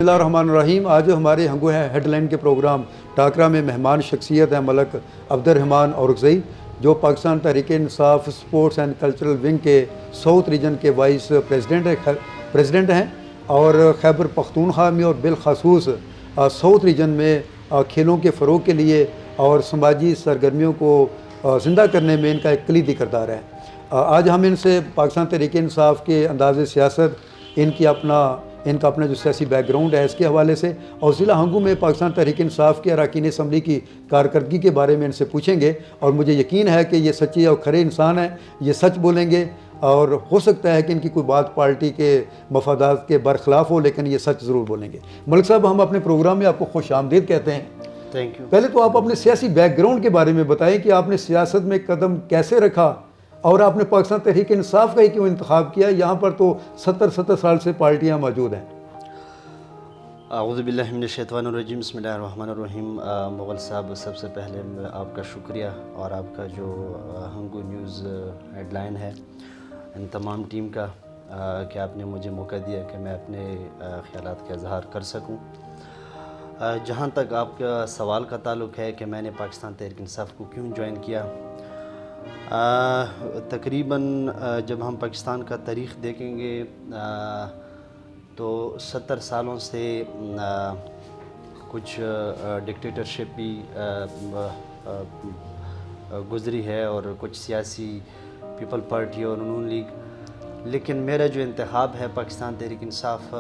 बिस्मिल्लाहिर्रहमानिर्रहीम। आज हमारे हंगो है हेडलाइन के प्रोग्राम टाकरा में मेहमान शख्सियत है मलक अब्दुर्रहमान औरकज़ई, जो Pakistan Tehreek Insaf sports and cultural wing के साउथ रीजन के वाइस प्रेसिडेंट हैं और खैबर पख्तूनख्वा में और बिलखसूस साउथ रीजन में खेलों के फ़रोग के लिए और समाजी सरगर्मियों को ज़िंदा करने में इनका एक कलीदी किरदार है। आज हम इनसे पाकिस्तान तहरीक इंसाफ के अंदाज़ सियासत, इनका अपना जो सियासी बैकग्राउंड है इसके हवाले से और ज़िला हंगू में पाकिस्तान तहरीक इंसाफ के अरकान असम्बली की कारकर्दगी के बारे में इनसे पूछेंगे। और मुझे यकीन है कि ये सच्चे और खरे इंसान हैं, ये सच बोलेंगे और हो सकता है कि इनकी कोई बात पार्टी के मफादात के बरखिलाफ़ हो, लेकिन ये सच ज़रूर बोलेंगे। मलिक साहब, हम अपने प्रोग्राम में आपको खुश आमदीद कहते हैं। Thank you. पहले तो आप अपने सियासी बैकग्राउंड के बारे में बताएं कि आपने सियासत में कदम कैसे रखा और आपने पाकिस्तान तहरीक इंसाफ का ही क्यों इंतखाब किया। यहाँ पर तो 70 साल से पार्टियाँ मौजूद हैं। आऊज़ु बिल्लाहि मिनश शैतानिर्रजीम, बिस्मिल्लाहिर्रहमानिर्रहीम। मुग़ल साहब, सबसे पहले आपका शुक्रिया और आपका जो हंगू न्यूज़ हेडलाइन है, इन तमाम टीम का कि आपने मुझे मौका दिया कि मैं अपने ख़यालात का इज़हार कर सकूं। जहां तक आपका सवाल का ताल्लुक़ है कि मैंने पाकिस्तान तहरीक इंसाफ को क्यों ज्वाइन किया, तकरीबन जब हम पाकिस्तान का तारीख़ देखेंगे तो 70 सालों से कुछ डिक्टेटरशिप भी गुज़री है और कुछ सियासी पीपल पार्टी और नून लीग, लेकिन मेरा जो इंतखाब है पाकिस्तान तहरीक इंसाफ,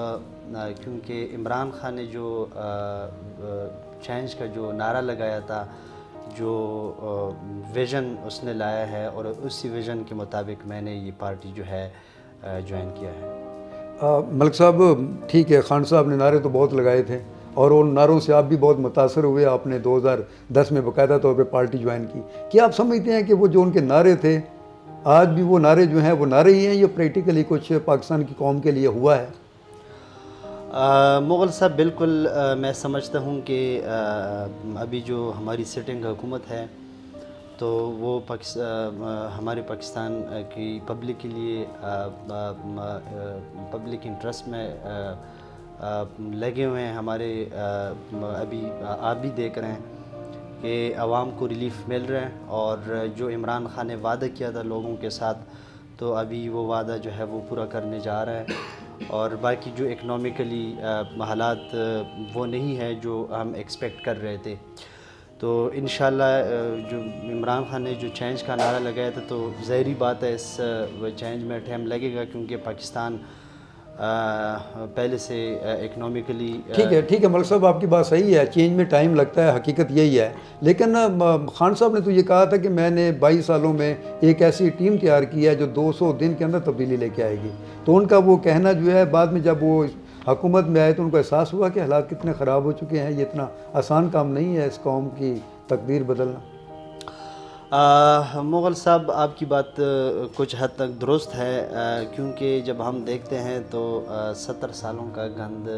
क्योंकि इमरान खान ने जो चेंज का जो नारा लगाया था, जो विज़न उसने लाया है और उसी विज़न के मुताबिक मैंने ये पार्टी जो है ज्वाइन किया है। मलिक साहब, ठीक है, खान साहब ने नारे तो बहुत लगाए थे और उन नारों से आप भी बहुत मुतासर हुए। आपने 2010 में बाकायदा तौर पे पार्टी ज्वाइन की। क्या आप समझते हैं कि वो जो उनके नारे थे, आज भी वो नारे जो हैं वो नारे ही हैं, ये प्रैक्टिकली कुछ पाकिस्तान की कौम के लिए हुआ है? मुग़ल साहब, बिल्कुल मैं समझता हूँ कि अभी जो हमारी सिटिंग हुकूमत है तो वो हमारे पाकिस्तान की पब्लिक के लिए पब्लिक इंटरेस्ट में लगे हुए हैं। हमारे अभी आप भी देख रहे हैं कि आवाम को रिलीफ मिल रहा है और जो इमरान खान ने वादा किया था लोगों के साथ, तो अभी वो वादा जो है वो पूरा करने जा रहा है। और बाकी जो इकनॉमिकली हालात वो नहीं है जो हम एक्सपेक्ट कर रहे थे। तो इंशाल्लाह जो इमरान खान ने जो चेंज का नारा लगाया था, तो ज़ाहिरी बात है इस चेंज में टाइम लगेगा, क्योंकि पाकिस्तान पहले से इकनॉमिकली ठीक है मलिक साहब, आपकी बात सही है, चेंज में टाइम लगता है, हकीकत यही है। लेकिन खान साहब ने तो ये कहा था कि मैंने 22 सालों में एक ऐसी टीम तैयार की है जो 200 दिन के अंदर तब्दीली लेके आएगी। तो उनका वो कहना जो है, बाद में जब वो हुकूमत में आए तो उनको एहसास हुआ कि हालात कितने ख़राब हो चुके हैं, ये इतना आसान काम नहीं है इस कौम की तकदीर बदलना। मुग़ल साहब, आपकी बात कुछ हद तक दुरुस्त है, क्योंकि जब हम देखते हैं तो 70 सालों का गंद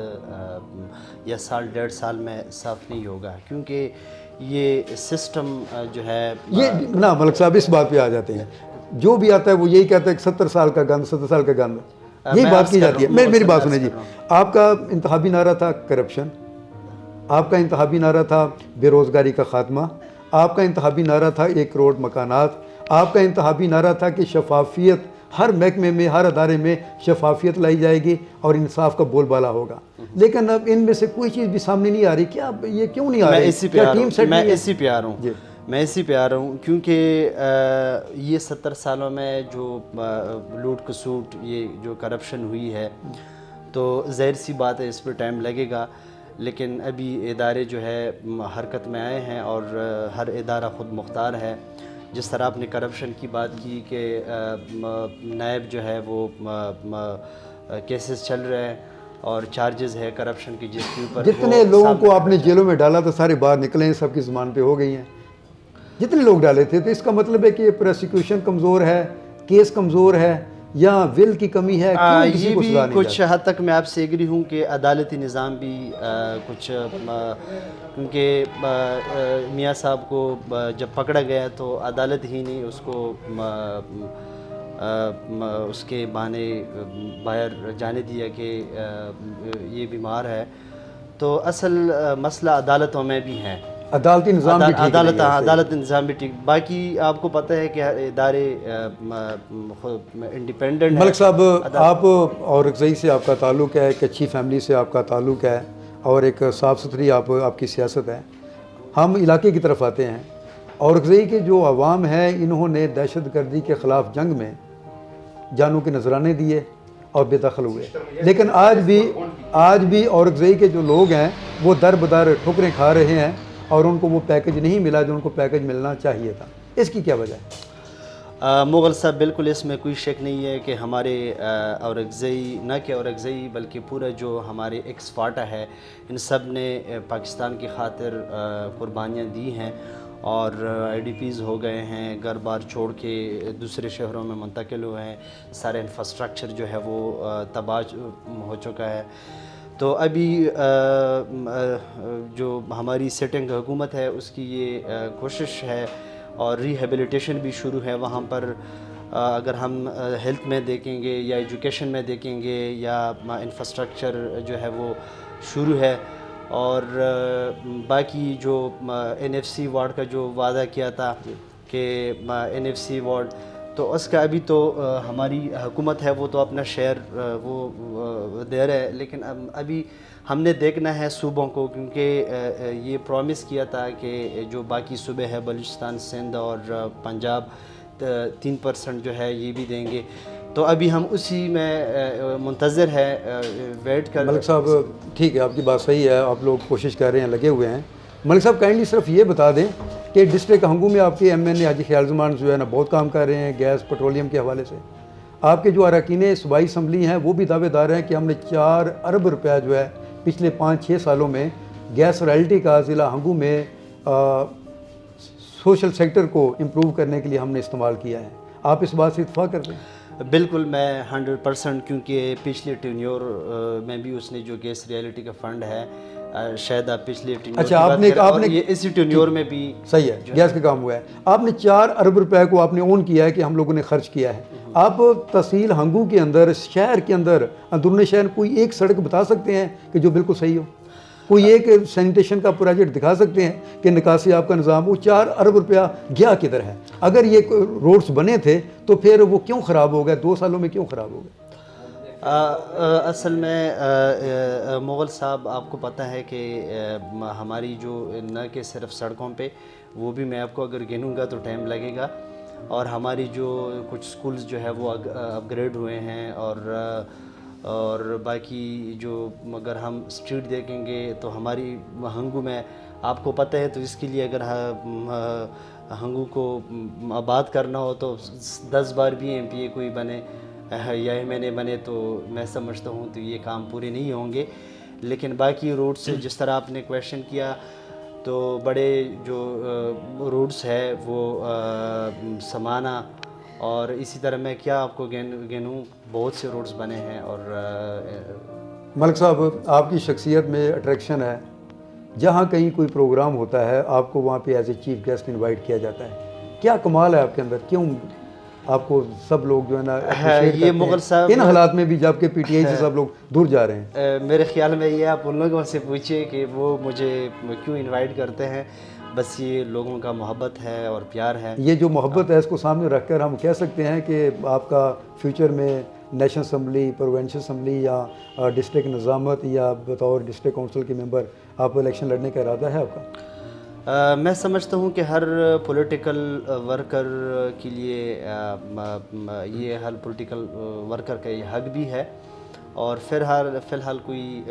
या साल 1.5 साल में साफ़ नहीं होगा, क्योंकि ये सिस्टम जो है ये ना मलिक साहब, इस बात पे आ जाते हैं, जो भी आता है वो यही कहता है कि 70 साल का गंद, 70 साल का गंद, यही बात की जाती है। मेरी बात सुने जी, आपका इंतखाबी नारा था करप्शन, आपका इंतखाबी नारा था बेरोज़गारी का ख़ात्मा, आपका इंतखाबी नारा था 1 करोड़ मकानात, आपका इंतखाबी नारा था कि शफाफियत, हर महकमे में, हर अदारे में शफाफियत लाई जाएगी और इंसाफ का बोलबाला होगा। लेकिन अब इनमें से कोई चीज़ भी सामने नहीं आ रही। क्या ये क्यों नहीं आ रही? मैं इसी पे आ रहा हूँ क्योंकि ये 70 सालों में जो लूट खसूट, ये जो करप्शन हुई है, तो ज़ाहिर सी बात है इस पर टाइम लगेगा। लेकिन अभी इदारे जो है हरकत में आए हैं और हर इदारा ख़ुद मुख्तार है। जिस तरह आपने करप्शन की बात की कि नायब जो है वो केसेस चल रहे हैं और चार्जेस है करप्शन की, जिसके ऊपर जितने लोगों को आपने जेलों में डाला था सारे बाहर निकले हैं, सबकी ज़ुबान पे हो गई हैं। जितने लोग डाले थे, तो इसका मतलब है कि प्रोसिक्यूशन कमज़ोर है, केस कमज़ोर है या विल की कमी है? ये भी कुछ हद तक मैं आपसे एग्री हूँ कि अदालती निज़ाम भी कुछ, क्योंकि मियाँ साहब को जब पकड़ा गया तो अदालत ही नहीं उसको उसके बहाने बाहर जाने दिया कि ये बीमार है। तो असल मसला अदालतों में भी है। अदालती निज़ाम भी ठीक नहीं है, सही। अदालत निज़ाम भी ठीक। बाकी आपको पता है कि इदारे इंडिपेंडेंट मलिक साहब, आप औरकज़ई से आपका ताल्लुक़ है, एक अच्छी फैमिली से आपका ताल्लुक़ है और एक साफ़ सुथरी आपकी सियासत है। हम इलाके की तरफ आते हैं। औरकज़ई के जो अवाम है, इन्होंने दहशत गर्दी के ख़िलाफ़ जंग में जानों के नजराने दिए और बेदखल हुए, लेकिन आज भी औरकज़ई के जो लोग हैं वो दर बदर ठुकरें खा रहे हैं और उनको वो पैकेज नहीं मिला जो उनको पैकेज मिलना चाहिए था। इसकी क्या वजह है? मुग़ल साहब, बिल्कुल इसमें कोई शक नहीं है कि हमारे औरकज़ई, न कि औरकज़ई बल्कि पूरा जो हमारे एक्स फाटा है, इन सब ने पाकिस्तान की खातिर कुर्बानियाँ दी हैं और IDPs हो गए हैं, घर बार छोड़ के दूसरे शहरों में मुंतकिल हुए हैं, सारे इंफ्रास्ट्रक्चर जो है वो तबाह हो चुका है। तो अभी जो हमारी सिटिंग हुकूमत है उसकी ये कोशिश है और रिहेबिलिटेशन भी शुरू है वहाँ पर। अगर हम हेल्थ में देखेंगे या एजुकेशन में देखेंगे या इंफ्रास्ट्रक्चर जो है वो शुरू है। और बाकी जो NFC वार्ड का जो वादा किया था कि NFC वार्ड, तो उसका अभी तो हमारी हुकूमत है वो तो अपना शेयर वो दे रहे हैं, लेकिन अभी हमने देखना है सूबों को, क्योंकि ये प्रॉमिस किया था कि जो बाकी सूबे हैं बलूचिस्तान, सिंध और पंजाब 3% जो है ये भी देंगे। तो अभी हम उसी में मुंतज़िर है, वेट कर। मलिक साहब, ठीक है, आपकी बात सही है, आप लोग कोशिश कर रहे हैं, लगे हुए हैं। मलिक साहब, काइंडली सिर्फ ये बता दें कि डिस्ट्रिक्ट हंगू में आपके MNA हाजी ख्याल ज़मान जो है ना बहुत काम कर रहे हैं गैस पेट्रोलियम के हवाले से। आपके जो अरकान सूबाई असम्बली हैं वो भी दावेदार हैं कि हमने 4 अरब रुपया जो है पिछले 5-6 सालों में गैस रॉयल्टी का ज़िला हंगू में सोशल सेक्टर को इम्प्रूव करने के लिए हमने इस्तेमाल किया है। आप इस बात से इत्तफाक करते हैं? बिल्कुल, मैं 100%, क्योंकि पिछले टेन्योर में भी उसने जो गैस रियलिटी का फंड है, शायद आप पिछले टेन्योर अच्छा, आपने ये इसी टेन्योर में भी सही है गैस का काम हुआ है। आपने 4 अरब रुपए को आपने ओन किया है कि हम लोगों ने खर्च किया है। आप तहसील हंगू के अंदर, शहर के अंदर, अंदरूनी शहर कोई एक सड़क बता सकते हैं कि जो बिल्कुल सही हो? कोई एक सैनिटेशन का प्रोजेक्ट दिखा सकते हैं कि निकासी आपका निज़ाम, वो 4 अरब रुपया गया किधर है? अगर ये रोड्स बने थे तो फिर वो क्यों ख़राब हो गए? 2 सालों में क्यों ख़राब हो गए? असल में मुग़ल साहब, आपको पता है कि हमारी जो न कि सिर्फ सड़कों पे, वो भी मैं आपको अगर गिनूँगा तो टाइम लगेगा, और हमारी जो कुछ स्कूल्स जो है वो अपग्रेड हुए हैं, और बाकी जो अगर हम स्ट्रीट देखेंगे तो हमारी हंगू में आपको पता है, तो इसके लिए अगर हंगू को आबाद करना हो तो 10 बार भी MPA कोई बने या MNA बने तो मैं समझता हूँ तो ये काम पूरे नहीं होंगे। लेकिन बाकी रोड से जिस तरह आपने क्वेश्चन किया, तो बड़े जो रोड्स है वो समाना, और इसी तरह मैं क्या आपको गिनूँ, बहुत से रोड्स बने हैं। और मलिक साहब, आपकी शख्सियत में अट्रैक्शन है, जहाँ कहीं कोई प्रोग्राम होता है आपको वहाँ पे as a chief guest invite किया जाता है। क्या कमाल है आपके अंदर? क्यों आपको सब लोग जो है ना ये मुग़ल साहब इन हालात में भी, जबकि PTI से सब लोग दूर जा रहे हैं? मेरे ख्याल में ये आप उन लोगों से पूछिए कि वो मुझे क्यों इनवाइट करते हैं। बस ये लोगों का मोहब्बत है और प्यार है। ये जो मोहब्बत है इसको सामने रखकर हम कह सकते हैं कि आपका फ्यूचर में नेशनल असम्बली, प्रोविंशियल असम्बली या डिस्ट्रिक्ट निज़ामत या बतौर डिस्ट्रिक्ट काउंसिल के मेंबर आप इलेक्शन लड़ने का इरादा है आपका? मैं समझता हूँ कि हर पॉलिटिकल वर्कर के लिए ये हर पॉलिटिकल वर्कर का ये हक भी है, और फ़िलहाल कोई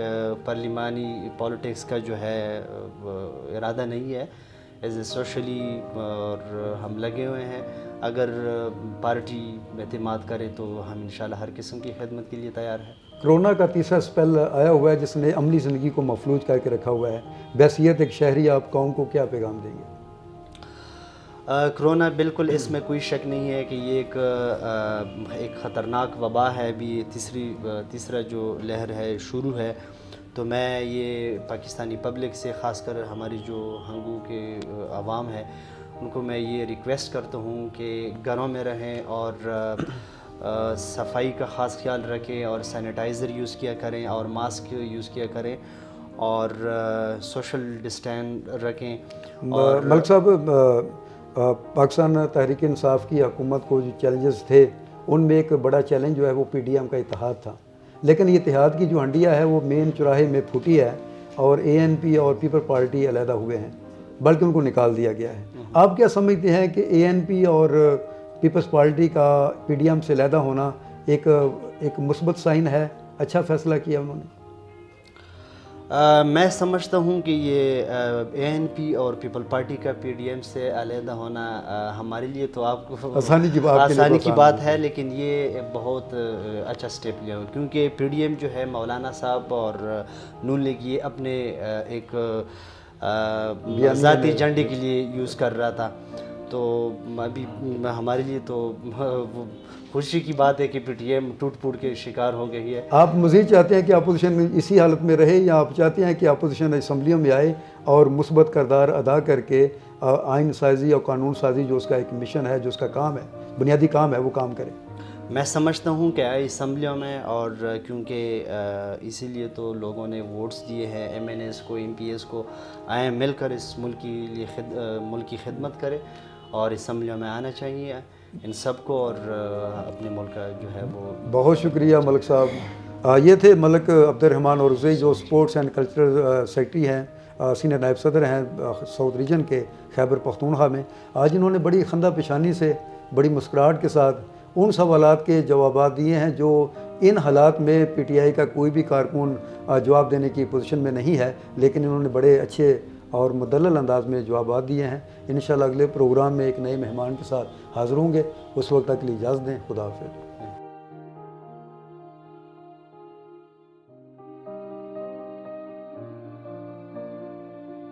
पार्लिमानी पॉलिटिक्स का जो है इरादा नहीं है। एज ए सोशली और हम लगे हुए हैं, अगर पार्टी एतमाद करे तो हम इंशाल्लाह हर किस्म की खिदमत के लिए तैयार हैं। कोरोना का तीसरा स्पेल आया हुआ है जिसने अमली ज़िंदगी को मफलूज करके रखा हुआ है। बहसीयत एक शहरी आप कौम को क्या पैगाम देंगे? कोरोना, बिल्कुल इसमें कोई शक नहीं है कि ये एक ख़तरनाक वबा है। अभी तीसरा जो लहर है शुरू है, तो मैं ये पाकिस्तानी पब्लिक से, ख़ासकर हमारी जो हंगू के अवाम है, उनको मैं ये रिक्वेस्ट करता हूँ कि घरों में रहें और सफाई का ख़ास ख्याल रखें और सैनिटाइज़र यूज़ किया करें और मास्क यूज़ किया करें, और सोशल डिस्टेंस रखें। और मलिक साहब, पाकिस्तान तहरीक इंसाफ की हुकूमत को जो चैलेंजेस थे उनमें एक बड़ा चैलेंज जो है वो PDM का इत्तेहाद था, लेकिन ये इत्तेहाद की जो हंडिया है वो मेन चौराहे में फूटी है और ANP और पीपल पार्टी अलहदा हुए हैं, बल्कि उनको निकाल दिया गया है। आप क्या समझते हैं कि ANP और पीपल्स पार्टी का PDM से अलहदा होना एक मुस्बत साइन है, अच्छा फैसला किया उन्होंने? मैं समझता हूँ कि ये ANP और पीपल पार्टी का PDM से अलहदा होना हमारे लिए तो आपको आसानी की बात है, लेकिन ये बहुत अच्छा स्टेप लिया, क्योंकि PDM जो है मौलाना साहब और नून लीग ये अपने एक ज़ाती एजेंडे के लिए यूज़ कर रहा था। तो अभी हमारे लिए तो खुशी की बात है कि PDM टूट फूट के शिकार हो गई है। आप मज़ीद चाहते हैं कि अपोजिशन इसी हालत में रहे, या आप चाहते हैं कि अपोजिशन असम्बलियों में आए और मुस्बत किरदार अदा करके आइन साजी और कानून साजी जो उसका एक मिशन है, जो उसका काम है, बुनियादी काम है, वो काम करे? मैं समझता हूँ कि आए असम्बलियों में, और क्योंकि इसीलिए तो लोगों ने वोट्स दिए हैं MNAs को, MPs को, आए मिलकर इस मुल्क की खिदमत करें और असम्बलियों में आना चाहिए इन सबको, और अपने मुल्क का जो है वो। बहुत शुक्रिया मलिक साहब। ये थे मलिक अब्दुर्रहमान औरकज़ई, जो स्पोर्ट्स एंड कल्चरल सेक्रेटरी हैं, सीनियर नायब सदर हैं साउथ रीजन के खैबर पख्तूनख्वा में। आज इन्होंने बड़ी खंदा पेशानी से, बड़ी मुस्कुराहट के साथ उन सवालात के जवाब दिए हैं जो इन हालात में PTI का कोई भी कारकुन जवाब देने की पोजीशन में नहीं है, लेकिन इन्होंने बड़े अच्छे और मुदल्लल अंदाज में जवाब दिए हैं। इंशाल्लाह अगले प्रोग्राम में एक नए मेहमान के साथ हाज़िर होंगे। उस वक्त तक के लिए इजाज़त दें। खुदा हाफ़िज़।